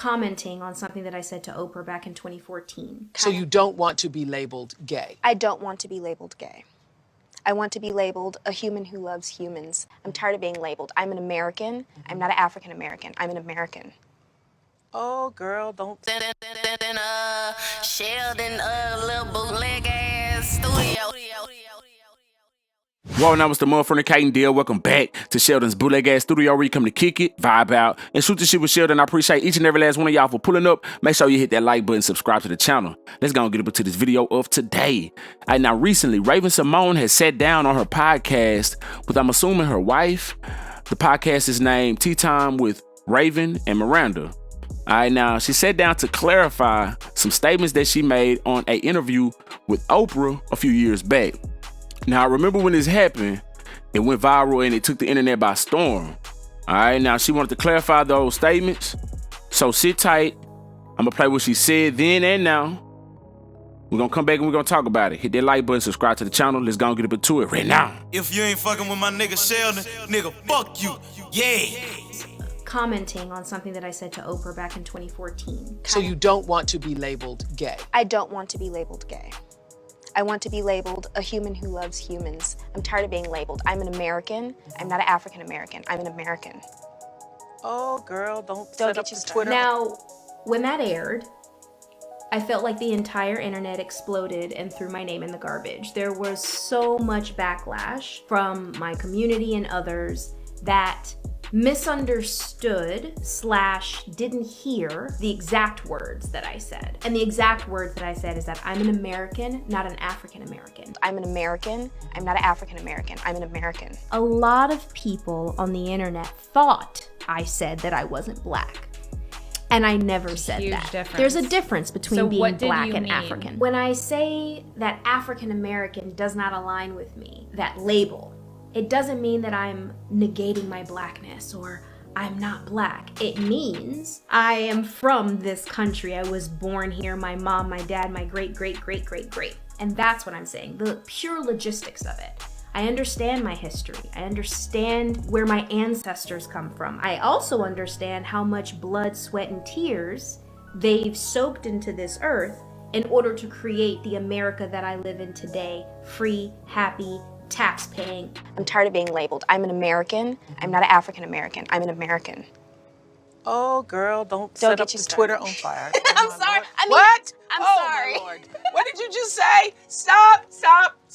commenting on something that I said to Oprah back in 2014. So you don't want to be labeled gay? I don't want to be labeled gay. I want to be labeled a human who loves humans. I'm tired of being labeled. I'm an American. I'm not an African American. I'm an American. Oh, girl, don't. Sheldon, little bootleg ass studio. Whoa, now it's the motherfucking deal. Welcome back to Sheldon's bootleg ass studio where you come to kick it, vibe out, and shoot the shit with Sheldon. I appreciate each and every last one of y'all for pulling up. Make sure you hit that like button, subscribe to the channel. Let's go and get up into this video of today. All right, now recently, Symone has sat down on her podcast with, I'm assuming, her wife. The podcast is named Tea Time with Raven and Miranda. All right, now she sat down to clarify some statements that she made on an interview with Oprah a few years back. Now, I remember when this happened, it went viral and it took the internet by storm. All right, now she wanted to clarify those statements. So sit tight. I'm gonna play what she said then and now. We're gonna come back and we're gonna talk about it. Hit that like button, subscribe to the channel. Let's go and get up into it right now. If you ain't fucking with my nigga Sheldon, nigga, fuck you. Yeah. Commenting on something that I said to Oprah back in 2014. So you don't want to be labeled gay? I don't want to be labeled gay. I want to be labeled a human who loves humans. I'm tired of being labeled. I'm an American. I'm not an African American. I'm an American. Oh, girl, don't get up you the started. Twitter. Now, when that aired, I felt like the entire internet exploded and threw my name in the garbage. There was so much backlash from my community and others that misunderstood / didn't hear the exact words that I said. And the exact words that I said is that I'm an American, not an African American. I'm an American. I'm not an African American. I'm an American. A lot of people on the internet thought I said that I wasn't black. And I never said Huge that. difference. There's a difference between So being what did black you and mean? African. When I say that African American does not align with me, that label, it doesn't mean that I'm negating my blackness or I'm not black. It means I am from this country. I was born here. My mom, my dad, my great. And that's what I'm saying, the pure logistics of it. I understand my history. I understand where my ancestors come from. I also understand how much blood, sweat, and tears they've soaked into this earth in order to create the America that I live in today, free, happy, tax-paying. I'm tired of being labeled. I'm an American. I'm not an African American. I'm an American. Oh, girl, don't Don't set get up you the started. Twitter on fire. I'm sorry. I mean, What? I'm Oh, sorry. my Lord. What did you just say? Stop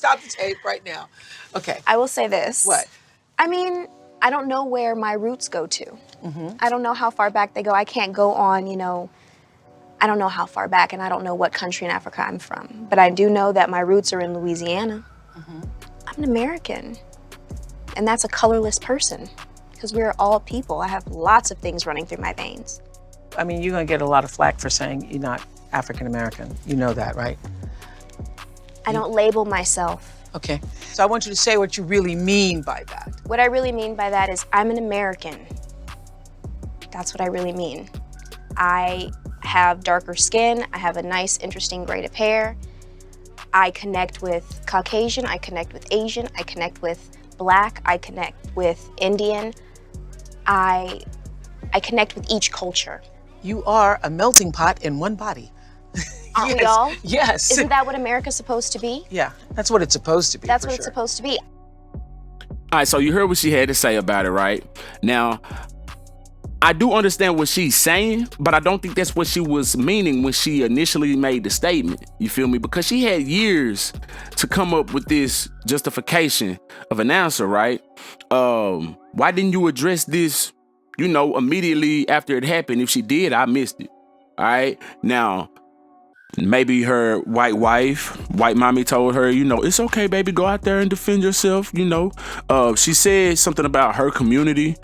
the tape right now. Okay. I will say this. What? I mean, I don't know where my roots go to. I don't know how far back they go. I can't go on, I don't know how far back, and I don't know what country in Africa I'm from. But I do know that my roots are in Louisiana. I'm an American. And that's a colorless person, because we're all people. I have lots of things running through my veins. I mean, you're going to get a lot of flack for saying you're not African American. You know that, right? I don't label myself. Okay. So I want you to say what you really mean by that. What I really mean by that is I'm an American. That's what I really mean. I have darker skin. I have a nice, interesting braid of hair. I connect with Caucasian. I connect with Asian. I connect with Black. I connect with Indian. I connect with each culture. You are a melting pot in one body. Aren't we all? Yes. Isn't that what America's supposed to be? Yeah, that's what it's supposed to be. That's for what it's sure. supposed to be. All right, so you heard what she had to say about it, right? Now, I do understand what she's saying, but I don't think that's what she was meaning when she initially made the statement. You feel me? Because she had years to come up with this justification of an answer, right? Why didn't you address this, immediately after it happened? If she did, I missed it. All right. Now, maybe her white mommy told her, it's okay, baby, go out there and defend yourself. She said something about her community.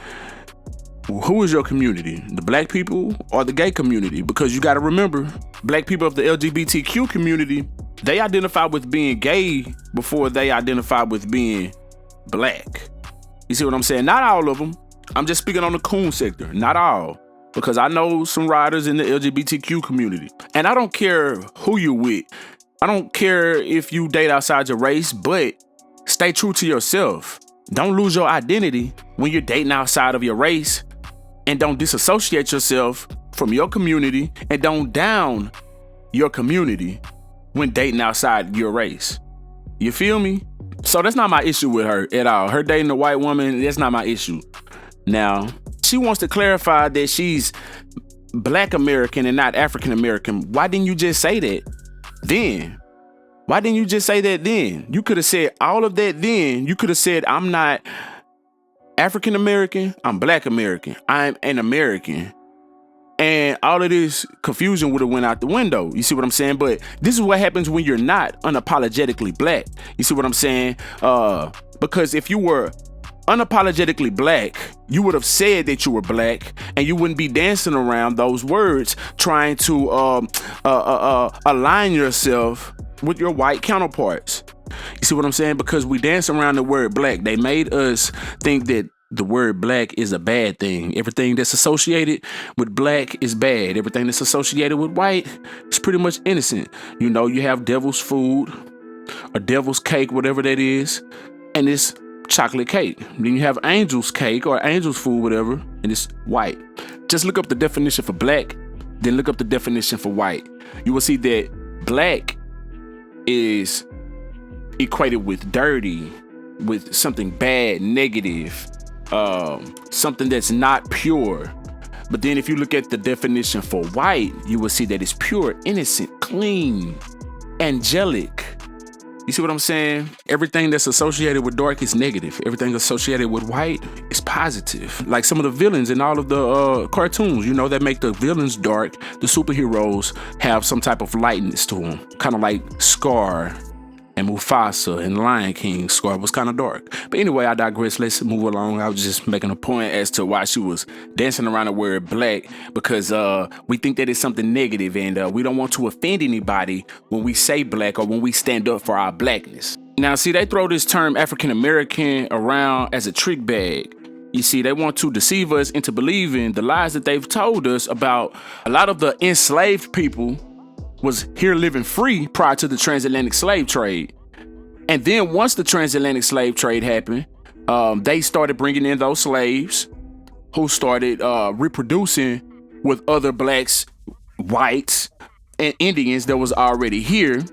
Who is your community? The black people or the gay community? Because you got to remember, black people of the LGBTQ community, they identify with being gay before they identify with being black. You see what I'm saying? Not all of them. I'm just speaking on the coon sector. Not all. Because I know some riders in the LGBTQ community. And I don't care who you with. I don't care if you date outside your race, but stay true to yourself. Don't lose your identity when you're dating outside of your race. And don't disassociate yourself from your community and don't down your community when dating outside your race. You feel me? So that's not my issue with her at all. Her dating a white woman, that's not my issue. Now, she wants to clarify that she's Black American and not African American. Why didn't you just say that then? Why didn't you just say that then? You could have said all of that then. You could have said, I'm not African American, I'm Black American, I'm an American. And all of this confusion would have went out the window. You see what I'm saying? But this is what happens when you're not unapologetically Black. You see what I'm saying? Because if you were unapologetically Black, you would have said that you were Black, and you wouldn't be dancing around those words trying to align yourself with your white counterparts. You see what I'm saying? Because we dance around the word Black. They made us think that the word Black is a bad thing. Everything that's associated with Black is bad. Everything that's associated with white is pretty much innocent. You know, you have devil's food or devil's cake, whatever that is, and it's chocolate cake. Then you have angel's cake or angel's food, whatever, and it's white. Just look up the definition for Black, then look up the definition for white. You will see that Black is equated with dirty, with something bad, negative, something that's not pure. But then if you look at the definition for white, you will see that it's pure, innocent, clean, angelic. You see what I'm saying? Everything that's associated with dark is negative. Everything associated with white is positive. Like some of the villains in all of the cartoons, you know, that make the villains dark. The superheroes have some type of lightness to them. Kind of like Scar and Mufasa and Lion King. Scar was kind of dark. But anyway, I digress. Let's move along. I was just making a point as to why she was dancing around the word Black, because we think that it's something negative, and we don't want to offend anybody when we say Black or when we stand up for our Blackness. Now, see, they throw this term African American around as a trick bag. You see, they want to deceive us into believing the lies that they've told us about a lot of the enslaved people was here living free prior to the transatlantic slave trade. And then once the transatlantic slave trade happened, they started bringing in those slaves who started reproducing with other blacks, whites, and Indians that was already here.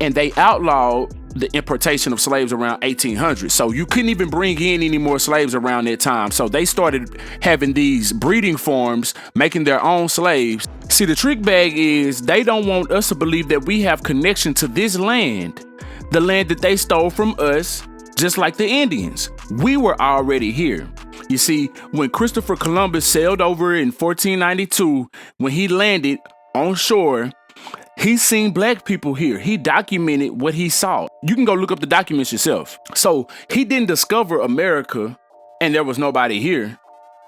And they outlawed the importation of slaves around 1800. So you couldn't even bring in any more slaves around that time. So they started having these breeding farms, making their own slaves. See, the trick bag is they don't want us to believe that we have connection to this land, the land that they stole from us, just like the Indians. We were already here. You see, when Christopher Columbus sailed over in 1492, when he landed on shore, he seen black people here. He documented what he saw. You can go look up the documents yourself. So he didn't discover America and there was nobody here.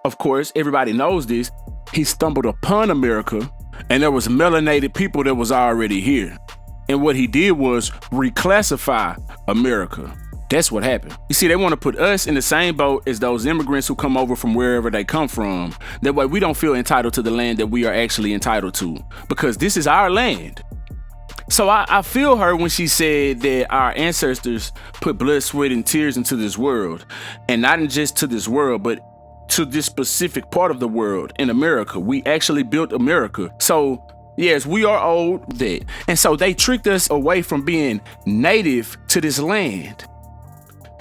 Of course, everybody knows this. He stumbled upon America and there was melanated people that was already here. And what he did was reclassify America. That's what happened. You see, they want to put us in the same boat as those immigrants who come over from wherever they come from. That way we don't feel entitled to the land that we are actually entitled to, because this is our land. So I feel her when she said that our ancestors put blood, sweat, and tears into this world. And not just to this world, but to this specific part of the world in America. We actually built America. So yes, we are owed that. And so they tricked us away from being native to this land.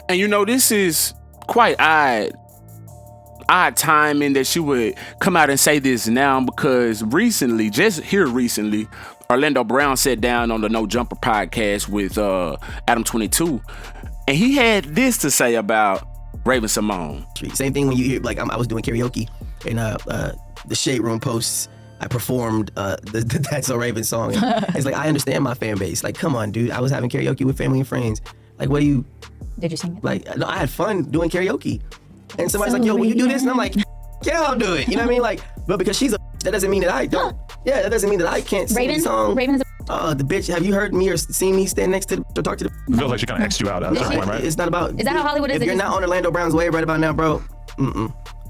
And you know, this is quite odd timing that she would come out and say this now, because recently, just here recently, Orlando Brown sat down on the No Jumper podcast with Adam 22, and he had this to say about Raven Symone. Same thing when you hear, like, I was doing karaoke in the Shade Room posts. I performed the That's So Raven song. It's like, I understand my fan base. Like, come on, dude. I was having karaoke with family and friends. Like, what do you... Did you sing it? Like, no, I had fun doing karaoke. And somebody's like, yo, will you do this? And I'm like, yeah, I'll do it. You know what I mean? Like, but because she's a, that doesn't mean that I don't. Yeah, that doesn't mean that I can't sing the song. Raven is a... The bitch, have you heard me or seen me stand next to the, or talk to the... It feels like she kind of X'd you out at that point, right? It's not about... Is that how Hollywood is? If you're not on Orlando Brown's wave right about now, bro,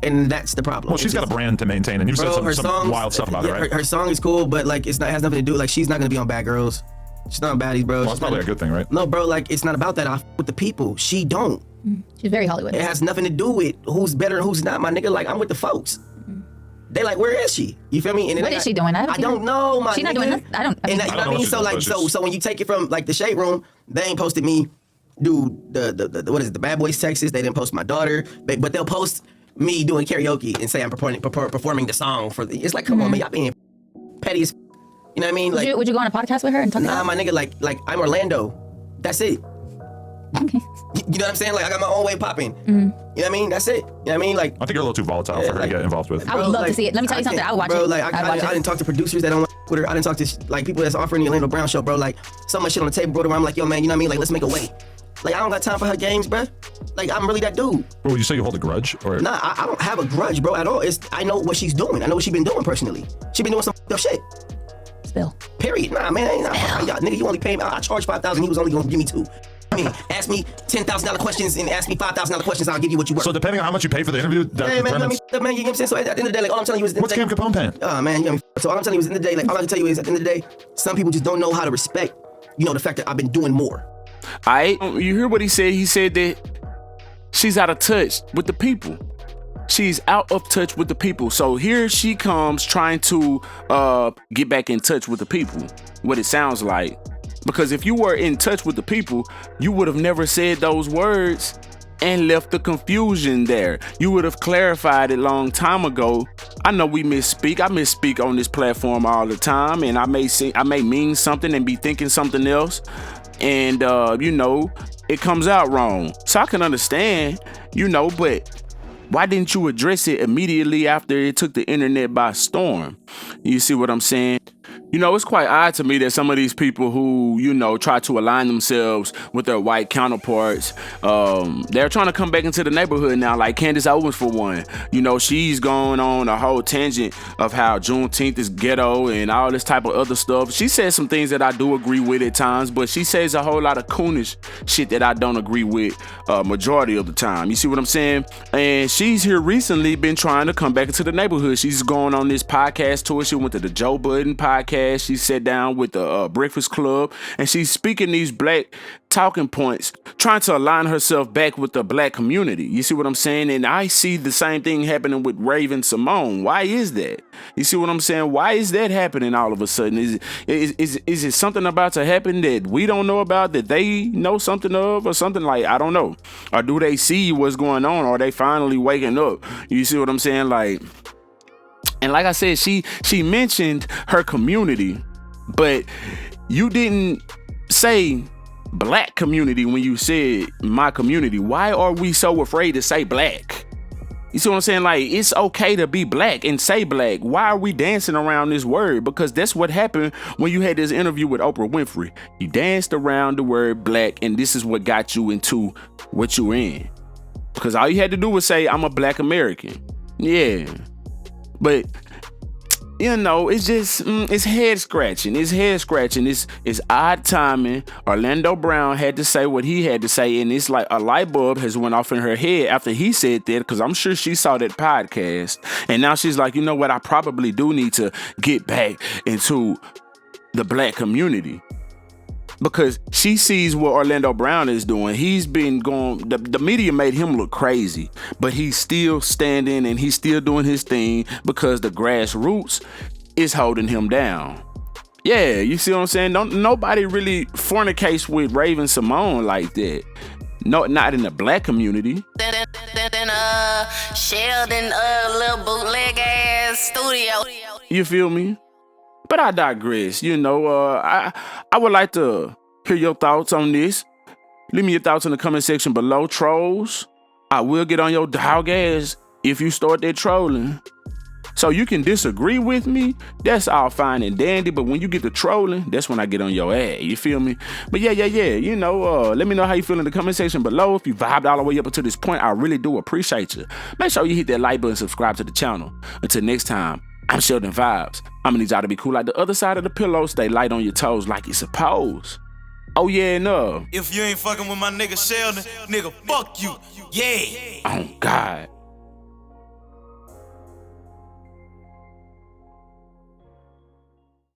and that's the problem. Well, she's got a brand to maintain, and you've said some wild stuff about her, right? Her song is cool, but like, it's not, has nothing to do, like, she's not gonna be on Bad Girls. She's not on Baddies, bro. Well, that's probably a good thing, right? No, bro, like, it's not about that. I with the people. She don't. She's very Hollywood. It has nothing to do with who's better and who's not, my nigga. Like, I'm with the folks. they like, where is she? You feel me? And what is she doing? I don't know, my She's not nigga. doing nothing. I don't you know what I mean? So like, so when you take it from like the Shade Room, they ain't posted me do the what is it, the Bad Boys Texas. They didn't post my daughter, but they'll post me doing karaoke and say I'm performing the song for the. It's like, come on, man, y'all being petty as. You know what I mean? Like, would you go on a podcast with her and talk about my nigga, like I'm Orlando. That's it. Okay. You know what I'm saying? Like, I got my own way popping. You know what I mean? That's it. You know what I mean? Like, I think you're a little too volatile for her to get involved with. I would love to see it. Let me tell you something. I would watch it. Like, I didn't talk to producers that don't want with her. I didn't talk to like people that's offering the Orlando Brown show, bro. Like, so much shit on the table, bro. Where I'm like, yo, man, you know what I mean? Like, let's make a way. Like, I don't got time for her games, bro. Like, I'm really that dude. Bro, you say you hold a grudge? Or? Nah, I don't have a grudge, bro, at all. I know what she's doing. I know what she's been doing personally. She been doing some up shit. Spill. Period. Nah, man, ain't y'all, nigga, you only pay me. I charged $5,000. He was only gonna give me $2,000. I mean, ask me $10,000 questions and ask me $5,000 questions. I'll give you what you worth. So depending on how much you pay for the interview, that man, determines... you know what I'm saying? So at the end of the day, like all I'm telling you is, what's Cam Capone paying? Oh man, you know, so all I'm telling you is, at the end of the day, like all I can tell you is, at the end of the day, some people just don't know how to respect, you know, the fact that I've been doing more. You hear what he said? He said that she's out of touch with the people. She's out of touch with the people. So here she comes trying to get back in touch with the people. What it sounds like. Because if you were in touch with the people, you would have never said those words and left the confusion there. You would have clarified it long time ago. I know we misspeak. I misspeak on this platform all the time, and I may mean something and be thinking something else, and you know, it comes out wrong. So I can understand, you know, but why didn't you address it immediately after it took the internet by storm? You see what I'm saying? You know, it's quite odd to me that some of these people who, you know, try to align themselves with their white counterparts, they're trying to come back into the neighborhood now, like Candace Owens for one. You know, she's going on a whole tangent of how Juneteenth is ghetto and all this type of other stuff. She says some things that I do agree with at times, but she says a whole lot of coonish shit that I don't agree with majority of the time. You see what I'm saying? And she's here recently been trying to come back into the neighborhood. She's going on this podcast tour. She went to the Joe Budden podcast. She sat down with the Breakfast Club, and she's speaking these black talking points, trying to align herself back with the black community. You see what I'm saying? And I see the same thing happening with Raven Symone. Why is that? You see what I'm saying? Why is that happening all of a sudden? Is it something about to happen that we don't know about, that they know something of, or something like, I don't know. Or do they see what's going on? Or are they finally waking up? You see what I'm saying? Like, and like I said, she mentioned her community, but you didn't say black community when you said my community. Why are we so afraid to say black? You see what I'm saying? Like, it's okay to be black and say black. Why are we dancing around this word? Because that's what happened when you had this interview with Oprah Winfrey. You danced around the word black, and this is what got you into what you're in. Because all you had to do was say, I'm a black American. Yeah. But, you know, it's just, it's head scratching. It's odd timing. Orlando Brown had to say what he had to say, and it's like a light bulb has went off in her head after he said that, because I'm sure she saw that podcast. And now she's like, you know what, I probably do need to get back into the black community. Because she sees what Orlando Brown is doing. He's been going, the media made him look crazy, but he's still standing and he's still doing his thing because the grassroots is holding him down. Yeah, you see what I'm saying? Nobody really fornicates with Raven Symone like that. No, not in the black community. Sheldon, little bootleg ass studio. You feel me? But I digress. You know, I would like to hear your thoughts on this. Leave me your thoughts in the comment section below, trolls. I will get on your dog ass if you start that trolling. So you can disagree with me. That's all fine and dandy. But when you get to trolling, that's when I get on your ass. You feel me? But yeah. You know, let me know how you feel in the comment section below. If you vibed all the way up until this point, I really do appreciate you. Make sure you hit that like button, subscribe to the channel. Until next time, I'm SheldonVybez. I'm gonna need y'all to be cool like the other side of the pillow. Stay light on your toes like you're supposed. Oh yeah, no. If you ain't fucking with my nigga Sheldon, nigga, fuck you. Yeah. Oh God.